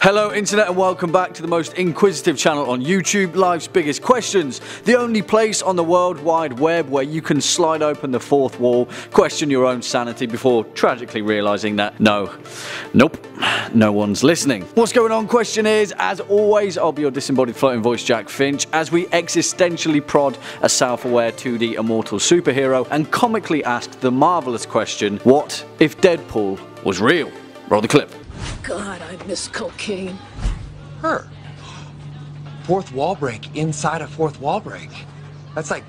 Hello internet and welcome back to the most inquisitive channel on YouTube, Life's Biggest Questions, the only place on the World Wide Web where you can slide open the fourth wall, question your own sanity before tragically realising that no one's listening. What's going on, questioners? As always, I'll be your disembodied floating voice, Jack Finch, as we existentially prod a self-aware 2D immortal superhero and comically ask the marvellous question, what if Deadpool was real? Roll the clip. God, I miss cocaine. Her. Fourth wall break inside a fourth wall break. That's like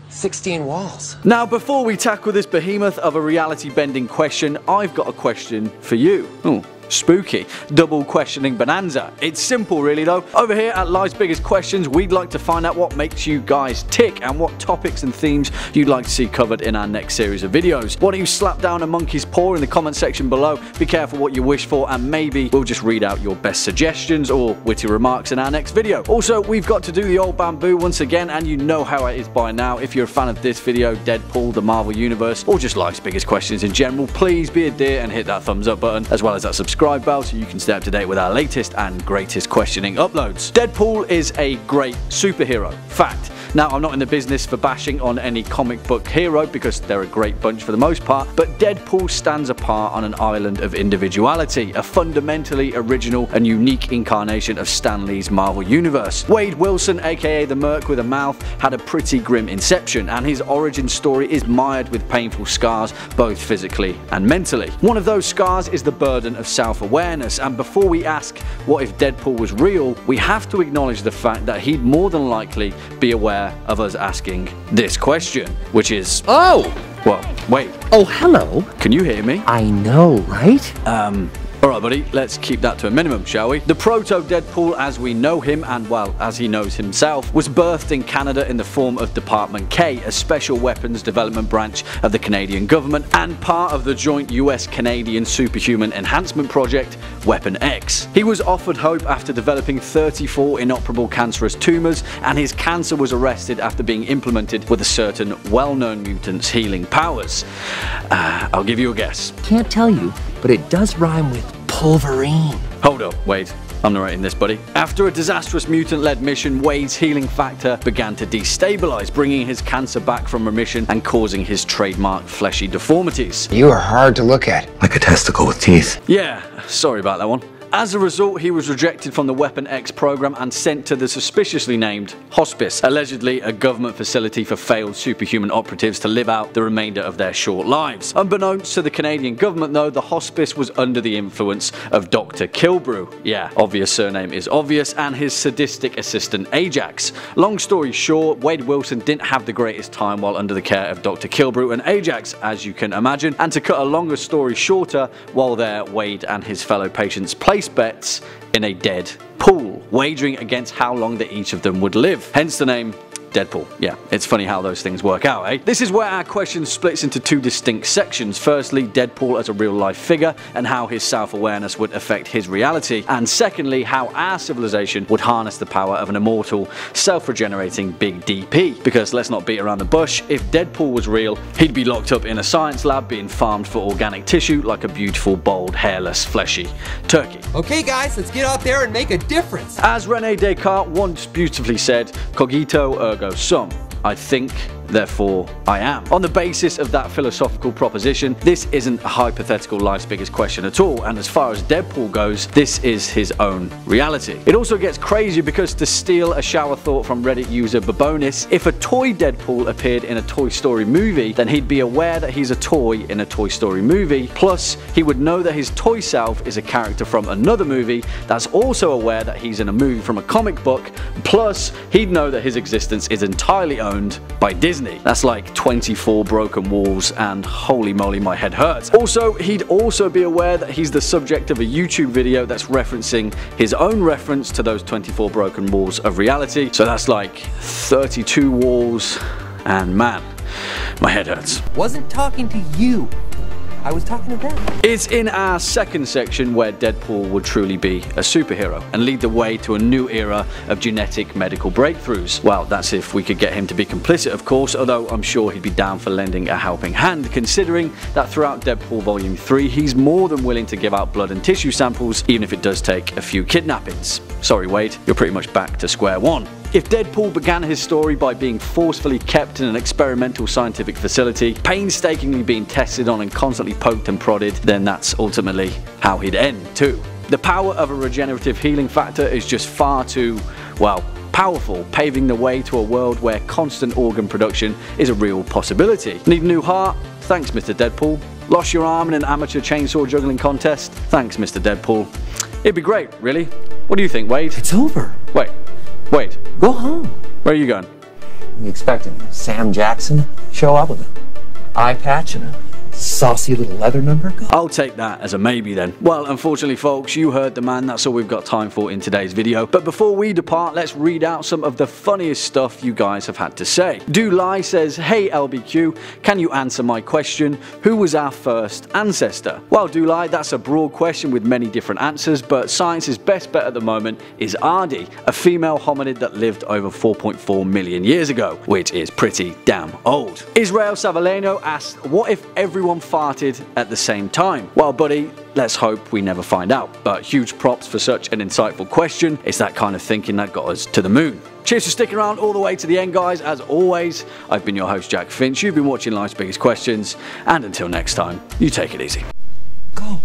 16 walls. Now, before we tackle this behemoth of a reality-bending question, I've got a question for you. Ooh, spooky. Double questioning bonanza. It's simple really though. Over here at Life's Biggest Questions, we'd like to find out what makes you guys tick and what topics and themes you'd like to see covered in our next series of videos. Why don't you slap down a monkey's paw in the comment section below, be careful what you wish for, and maybe we'll just read out your best suggestions or witty remarks in our next video. Also, we've got to do the old bamboo once again, and you know how it is by now. If you're a fan of this video, Deadpool, the Marvel Universe, or just Life's Biggest Questions in general, please be a dear and hit that thumbs up button, as well as that subscribe bell so you can stay up to date with our latest and greatest questioning uploads. Deadpool is a great superhero. Fact. Now, I'm not in the business for bashing on any comic book hero because they're a great bunch for the most part, but Deadpool stands apart on an island of individuality, a fundamentally original and unique incarnation of Stan Lee's Marvel Universe. Wade Wilson, aka The Merc with a mouth, had a pretty grim inception, and his origin story is mired with painful scars, both physically and mentally. One of those scars is the burden of self-awareness, and before we ask what if Deadpool was real, we have to acknowledge the fact that he'd more than likely be aware of us asking this question, which is, Oh! well, wait. Oh, hello. Can you hear me? I know, right? Alright buddy, let's keep that to a minimum, shall we? The proto-Deadpool as we know him, and well, as he knows himself, was birthed in Canada in the form of Department K, a special weapons development branch of the Canadian government, and part of the joint US-Canadian superhuman enhancement project, Weapon X. He was offered hope after developing 34 inoperable cancerous tumours, and his cancer was arrested after being implemented with a certain well-known mutant's healing powers. I'll give you a guess. Can't tell you, but it does rhyme with Pulverine. Hold up, Wade. I'm narrating this, buddy. After a disastrous mutant-led mission, Wade's healing factor began to destabilize, bringing his cancer back from remission and causing his trademark fleshy deformities. You are hard to look at. Like a testicle with teeth. Yeah, sorry about that one. As a result, he was rejected from the Weapon X program and sent to the suspiciously named Hospice, allegedly a government facility for failed superhuman operatives to live out the remainder of their short lives. Unbeknownst to the Canadian government though, the hospice was under the influence of Dr. Kilbrew. Yeah, obvious surname is obvious, and his sadistic assistant Ajax. Long story short, Wade Wilson didn't have the greatest time while under the care of Dr. Kilbrew and Ajax, as you can imagine, and to cut a longer story shorter, while there, Wade and his fellow patients placed bets in a dead pool, wagering against how long that each of them would live. Hence the name Deadpool. Yeah, it's funny how those things work out, eh? This is where our question splits into two distinct sections. Firstly, Deadpool as a real-life figure and how his self-awareness would affect his reality. And secondly, how our civilization would harness the power of an immortal, self-regenerating Big DP. Because let's not beat around the bush, if Deadpool was real, he'd be locked up in a science lab being farmed for organic tissue like a beautiful, bold, hairless, fleshy turkey. Okay guys, let's get out there and make a difference. As René Descartes once beautifully said, cogito ergo sum. I think, therefore I am. On the basis of that philosophical proposition, this isn't a hypothetical Life's Biggest Question at all, and as far as Deadpool goes, this is his own reality. It also gets crazy because, to steal a shower thought from Reddit user Babonis, if a toy Deadpool appeared in a Toy Story movie, then he'd be aware that he's a toy in a Toy Story movie, plus he would know that his toy self is a character from another movie that's also aware that he's in a movie from a comic book, plus he'd know that his existence is entirely owned by Disney. That's like 24 broken walls, and holy moly, my head hurts. Also, he'd also be aware that he's the subject of a YouTube video that's referencing his own reference to those 24 broken walls of reality. So that's like 32 walls, and man, my head hurts. Wasn't talking to you. I was talking to them. It's in our second section where Deadpool would truly be a superhero and lead the way to a new era of genetic medical breakthroughs. Well, that's if we could get him to be complicit, of course, although I'm sure he'd be down for lending a helping hand, considering that throughout Deadpool Volume 3 he's more than willing to give out blood and tissue samples, even if it does take a few kidnappings. Sorry Wade, you're pretty much back to square one. If Deadpool began his story by being forcefully kept in an experimental scientific facility, painstakingly being tested on and constantly poked and prodded, then that's ultimately how he'd end too. The power of a regenerative healing factor is just far too, well, powerful, paving the way to a world where constant organ production is a real possibility. Need a new heart? Thanks Mr. Deadpool. Lost your arm in an amateur chainsaw juggling contest? Thanks Mr. Deadpool. It'd be great, really. What do you think, Wade? It's over. Wait. Go home. Where are you going? You expecting Sam Jackson show up with an eye patch and a saucy little leather number? I'll take that as a maybe then. Well, unfortunately folks, you heard the man, that's all we've got time for in today's video. But before we depart, let's read out some of the funniest stuff you guys have had to say. Do Lie says, hey LBQ, can you answer my question? Who was our first ancestor? Well, Do Lie, that's a broad question with many different answers, but science's best bet at the moment is Ardi, a female hominid that lived over 4.4 million years ago, which is pretty damn old. Israel Savaleno asked, what if everyone farted at the same time? Well buddy, let's hope we never find out, but huge props for such an insightful question. It's that kind of thinking that got us to the moon. Cheers for sticking around all the way to the end guys. As always, I've been your host Jack Finch, you've been watching Life's Biggest Questions, and until next time, you take it easy. Go.